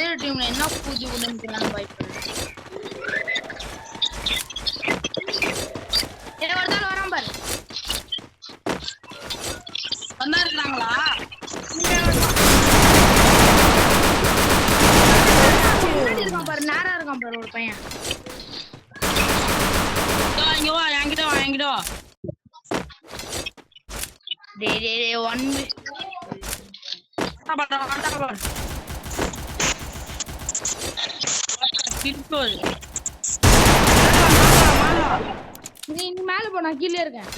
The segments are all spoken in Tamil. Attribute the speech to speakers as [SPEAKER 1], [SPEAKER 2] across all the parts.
[SPEAKER 1] எதிர் டீம்ல என்ன பூஜை கொண்டு பயப்படுறேன். ஒருத்தாள் வரான் பாரு.
[SPEAKER 2] வந்தா இருக்காங்களா?
[SPEAKER 1] இருக்கான் பாரு, நேரா இருக்கான் பாரு ஒரு பையன்.
[SPEAKER 2] இங்க வா, என்கிட்ட வா, என்கிட்ட வா.
[SPEAKER 1] டேய் ஒன் நீ மேல போ, நான் கீழே இருக்கேன்.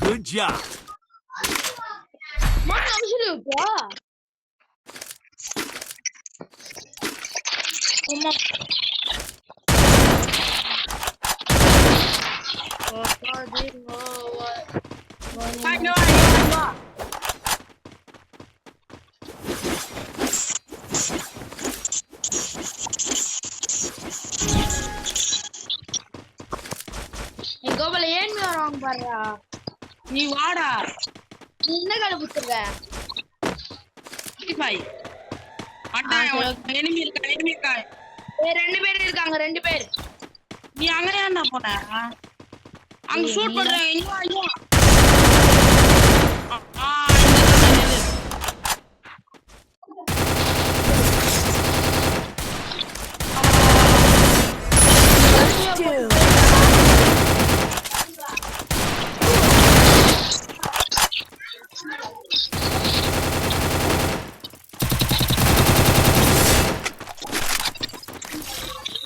[SPEAKER 3] Good job.
[SPEAKER 1] Mano, I'm juro, pô. Uma.
[SPEAKER 2] Vai, no.
[SPEAKER 1] Gobal ஏன் வராங்க பாருடா.
[SPEAKER 2] நீ வாடா.
[SPEAKER 1] நீ என்ன கால புத்துற?
[SPEAKER 2] பாய். அடா எனிமி இருக்கா.
[SPEAKER 1] ரெண்டு பேர் இருக்காங்க, ரெண்டு பேர்.
[SPEAKER 2] நீ அங்க ஏன்டா போற? அங்க ஷூட் பண்றாங்க. இங்க வா.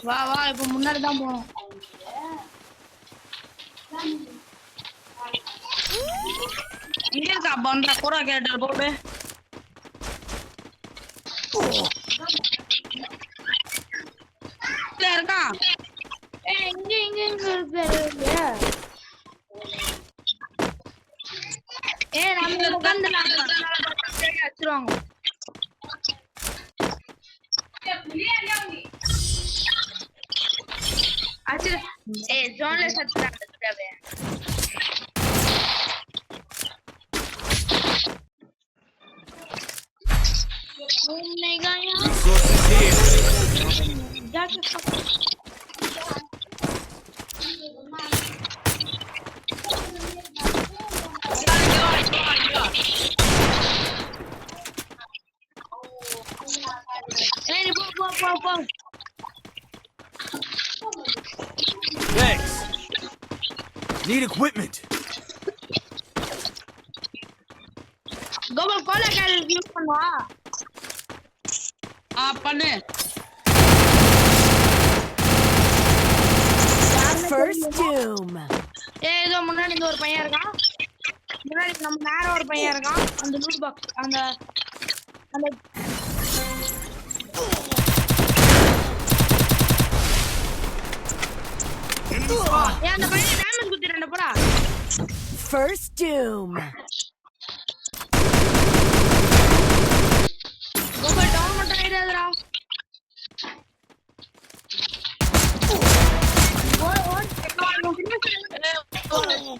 [SPEAKER 1] வா வா, இப்ப முன்னாடி தான் போறோம்.
[SPEAKER 2] இங்க இருக்கா பண்ற கோரா கேட்டர் போடு. இல்ல இருக்கா.
[SPEAKER 1] இங்க இருக்கு. நம்ம உட்கார்ந்தலாம் அடிச்சிருவாங்க. ஜோன்ல சத்துறாங்க. போ.
[SPEAKER 3] Thanks. Need equipment.
[SPEAKER 1] கோபல் கோல கால் யூஸ் பண்ணுவா.
[SPEAKER 2] பண்ணு.
[SPEAKER 4] First doom.
[SPEAKER 1] ஏதோ முன்னாடி இந்த ஒரு பையன் இருக்கான். முன்னாடி நம்ம நேரா ஒரு பையன் இருக்கான். அந்த லூட் பாக்ஸ் அந்த அந்த பையன் டேமேஜ் குத்திரண்ட போடா.
[SPEAKER 4] First doom.
[SPEAKER 1] கோபல் டவுன் மட்டும் ஆயிடாதடா.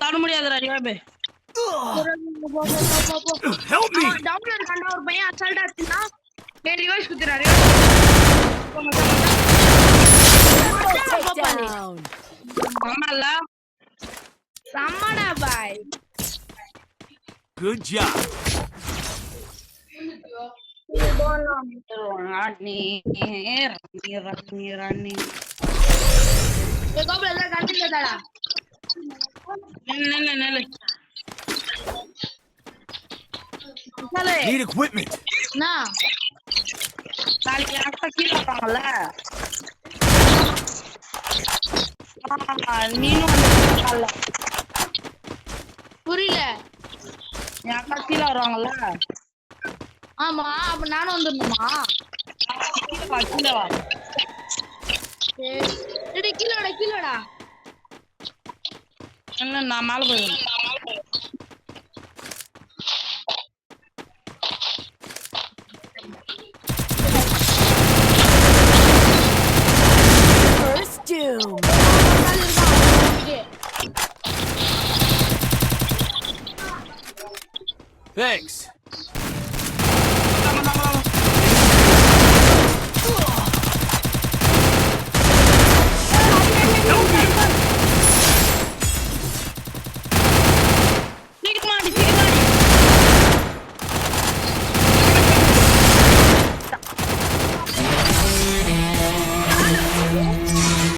[SPEAKER 2] தர முடியாதுடா ரிவாபே.
[SPEAKER 3] Help me.
[SPEAKER 1] டவுன்ல இருக்கான்டா ஒரு பையன் அசால்ட்டா அடிச்சா. டேய் ரிவைஸ் குத்துறாரு.
[SPEAKER 4] Down.
[SPEAKER 2] ஆமால.
[SPEAKER 1] சம்மடா பாய்.
[SPEAKER 3] Good job.
[SPEAKER 2] ரன்னி.
[SPEAKER 1] கோபல் எல்லாம் கண்டிப்பாடா.
[SPEAKER 2] நெல்ல.
[SPEAKER 3] Need equipment.
[SPEAKER 1] நா
[SPEAKER 2] நாளைக்கு அக்கா கீழ வராங்கல்ல. நீனும் வந்து
[SPEAKER 1] புரியல.
[SPEAKER 2] என் அக்கா கீழ வருவாங்கல்ல.
[SPEAKER 1] ஆமா, அப்ப நானும் வந்துடணுமா?
[SPEAKER 2] கீழ வா.
[SPEAKER 1] சரி கீழடா.
[SPEAKER 2] இல்ல நான் மேல போயிடுவேன்.
[SPEAKER 3] Thanks.